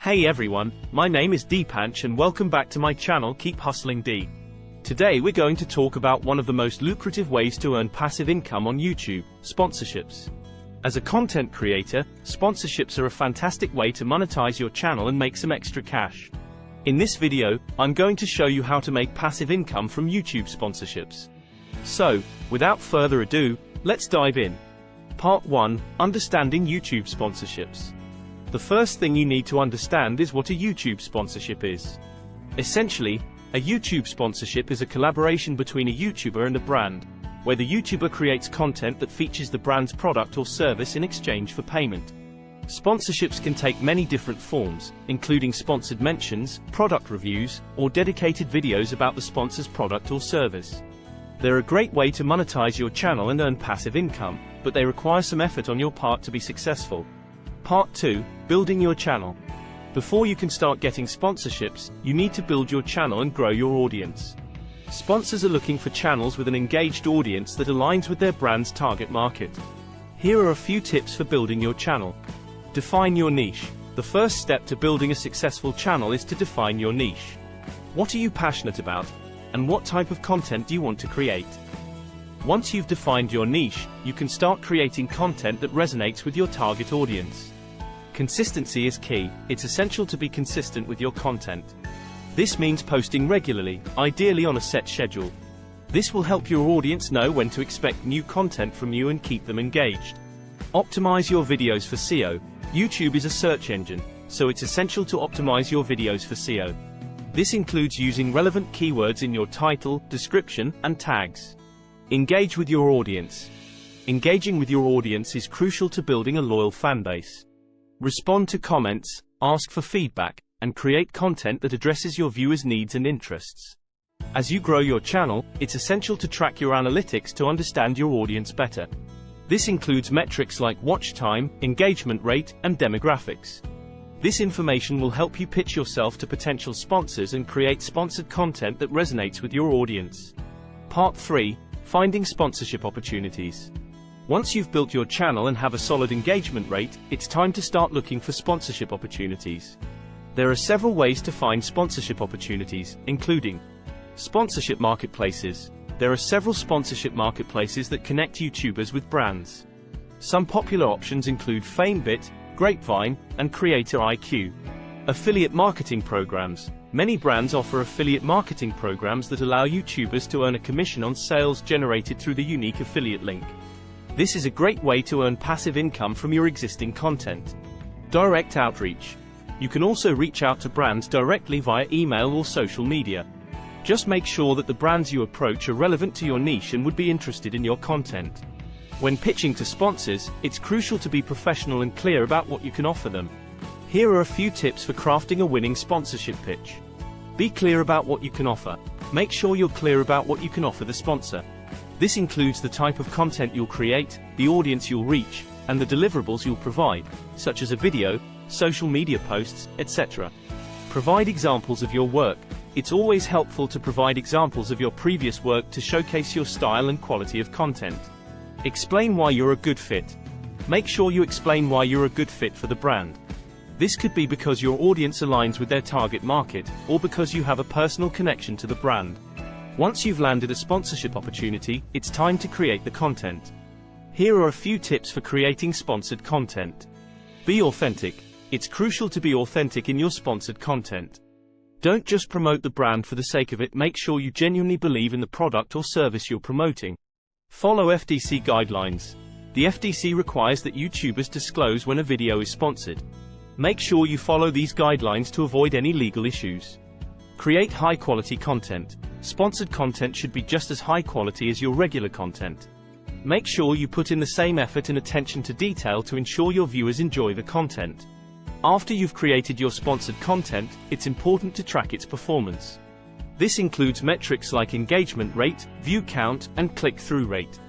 Hey everyone, my name is Deepanch and welcome back to my channel Keep Hustling D. Today we're going to talk about one of the most lucrative ways to earn passive income on YouTube, sponsorships. As a content creator, sponsorships are a fantastic way to monetize your channel and make some extra cash. In this video, I'm going to show you how to make passive income from YouTube sponsorships. So, without further ado, let's dive in. Part 1, Understanding YouTube Sponsorships. The first thing you need to understand is what a YouTube sponsorship is. Essentially, a YouTube sponsorship is a collaboration between a YouTuber and a brand, where the YouTuber creates content that features the brand's product or service in exchange for payment. Sponsorships can take many different forms, including sponsored mentions, product reviews, or dedicated videos about the sponsor's product or service. They're a great way to monetize your channel and earn passive income, but they require some effort on your part to be successful. Part 2, Building your channel. Before you can start getting sponsorships, you need to build your channel and grow your audience. Sponsors are looking for channels with an engaged audience that aligns with their brand's target market. Here are a few tips for building your channel. Define your niche. The first step to building a successful channel is to define your niche. What are you passionate about? And what type of content do you want to create? Once you've defined your niche, you can start creating content that resonates with your target audience. Consistency is key. It's essential to be consistent with your content. This means posting regularly, ideally on a set schedule. This will help your audience know when to expect new content from you and keep them engaged. Optimize your videos for SEO. YouTube is a search engine, so it's essential to optimize your videos for SEO. This includes using relevant keywords in your title, description, and tags. Engage with your audience. Engaging with your audience is crucial to building a loyal fanbase. Respond to comments, ask for feedback, and create content that addresses your viewers' needs and interests. As you grow your channel, it's essential to track your analytics to understand your audience better. This includes metrics like watch time, engagement rate, and demographics. This information will help you pitch yourself to potential sponsors and create sponsored content that resonates with your audience. Part 3, Finding sponsorship opportunities. Once you've built your channel and have a solid engagement rate, it's time to start looking for sponsorship opportunities. There are several ways to find sponsorship opportunities, including sponsorship marketplaces. There are several sponsorship marketplaces that connect YouTubers with brands. Some popular options include FameBit, Grapevine, and Creator IQ. Affiliate marketing programs. Many brands offer affiliate marketing programs that allow YouTubers to earn a commission on sales generated through the unique affiliate link. This is a great way to earn passive income from your existing content. Direct outreach. You can also reach out to brands directly via email or social media. Just make sure that the brands you approach are relevant to your niche and would be interested in your content. When pitching to sponsors, it's crucial to be professional and clear about what you can offer them. Here are a few tips for crafting a winning sponsorship pitch. Be clear about what you can offer. Make sure you're clear about what you can offer the sponsor. This includes the type of content you'll create, the audience you'll reach, and the deliverables you'll provide, such as a video, social media posts, etc. Provide examples of your work. It's always helpful to provide examples of your previous work to showcase your style and quality of content. Explain why you're a good fit. Make sure you explain why you're a good fit for the brand. This could be because your audience aligns with their target market, or because you have a personal connection to the brand. Once you've landed a sponsorship opportunity, it's time to create the content. Here are a few tips for creating sponsored content. Be authentic. It's crucial to be authentic in your sponsored content. Don't just promote the brand for the sake of it. Make sure you genuinely believe in the product or service you're promoting. Follow FTC guidelines. The FTC requires that YouTubers disclose when a video is sponsored. Make sure you follow these guidelines to avoid any legal issues. Create high-quality content. Sponsored content should be just as high quality as your regular content. Make sure you put in the same effort and attention to detail to ensure your viewers enjoy the content. After you've created your sponsored content, it's important to track its performance. This includes metrics like engagement rate, view count, and click-through rate.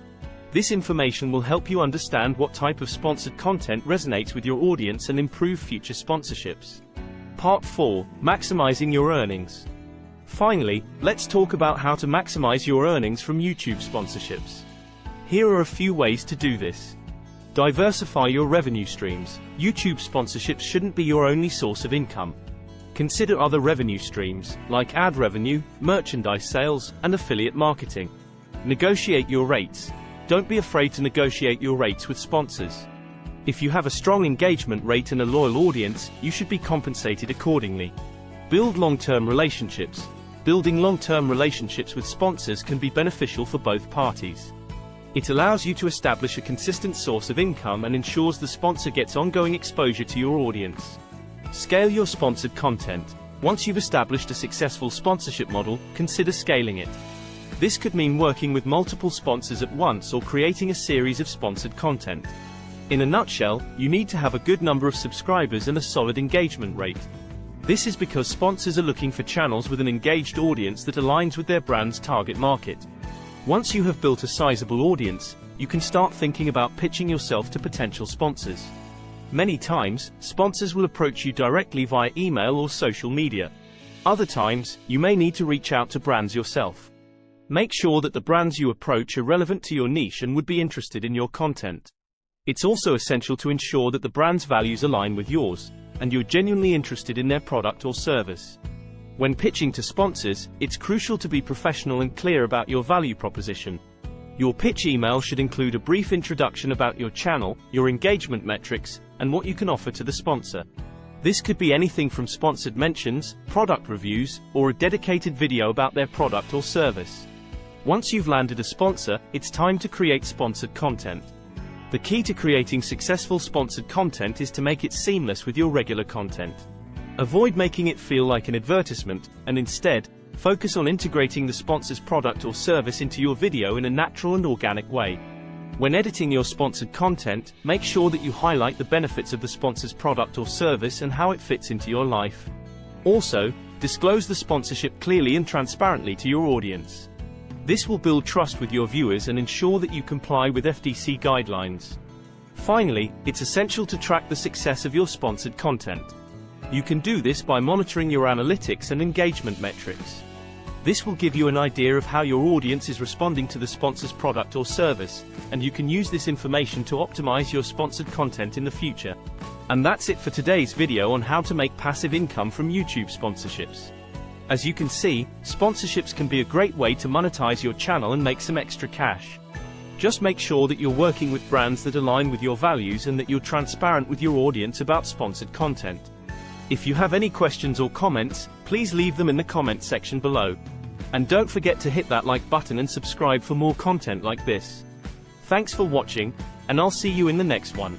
This information will help you understand what type of sponsored content resonates with your audience and improve future sponsorships. Part 4, Maximizing your earnings. Finally, let's talk about how to maximize your earnings from YouTube sponsorships. Here are a few ways to do this. Diversify your revenue streams. YouTube sponsorships shouldn't be your only source of income. Consider other revenue streams, like ad revenue, merchandise sales, and affiliate marketing. Negotiate your rates. Don't be afraid to negotiate your rates with sponsors. If you have a strong engagement rate and a loyal audience, you should be compensated accordingly. Build long-term relationships. Building long-term relationships with sponsors can be beneficial for both parties. It allows you to establish a consistent source of income and ensures the sponsor gets ongoing exposure to your audience. Scale your sponsored content. Once you've established a successful sponsorship model, consider scaling it. This could mean working with multiple sponsors at once or creating a series of sponsored content. In a nutshell, you need to have a good number of subscribers and a solid engagement rate. This is because sponsors are looking for channels with an engaged audience that aligns with their brand's target market. Once you have built a sizable audience, you can start thinking about pitching yourself to potential sponsors. Many times, sponsors will approach you directly via email or social media. Other times, you may need to reach out to brands yourself. Make sure that the brands you approach are relevant to your niche and would be interested in your content. It's also essential to ensure that the brand's values align with yours, and you're genuinely interested in their product or service. When pitching to sponsors, it's crucial to be professional and clear about your value proposition. Your pitch email should include a brief introduction about your channel, your engagement metrics, and what you can offer to the sponsor. This could be anything from sponsored mentions, product reviews, or a dedicated video about their product or service. Once you've landed a sponsor, it's time to create sponsored content. The key to creating successful sponsored content is to make it seamless with your regular content. Avoid making it feel like an advertisement, and instead, focus on integrating the sponsor's product or service into your video in a natural and organic way. When editing your sponsored content, make sure that you highlight the benefits of the sponsor's product or service and how it fits into your life. Also, disclose the sponsorship clearly and transparently to your audience. This will build trust with your viewers and ensure that you comply with FTC guidelines. Finally, it's essential to track the success of your sponsored content. You can do this by monitoring your analytics and engagement metrics. This will give you an idea of how your audience is responding to the sponsor's product or service, and you can use this information to optimize your sponsored content in the future. And that's it for today's video on how to make passive income from YouTube sponsorships. As you can see, sponsorships can be a great way to monetize your channel and make some extra cash. Just make sure that you're working with brands that align with your values and that you're transparent with your audience about sponsored content. If you have any questions or comments, please leave them in the comment section below. And don't forget to hit that like button and subscribe for more content like this. Thanks for watching, and I'll see you in the next one.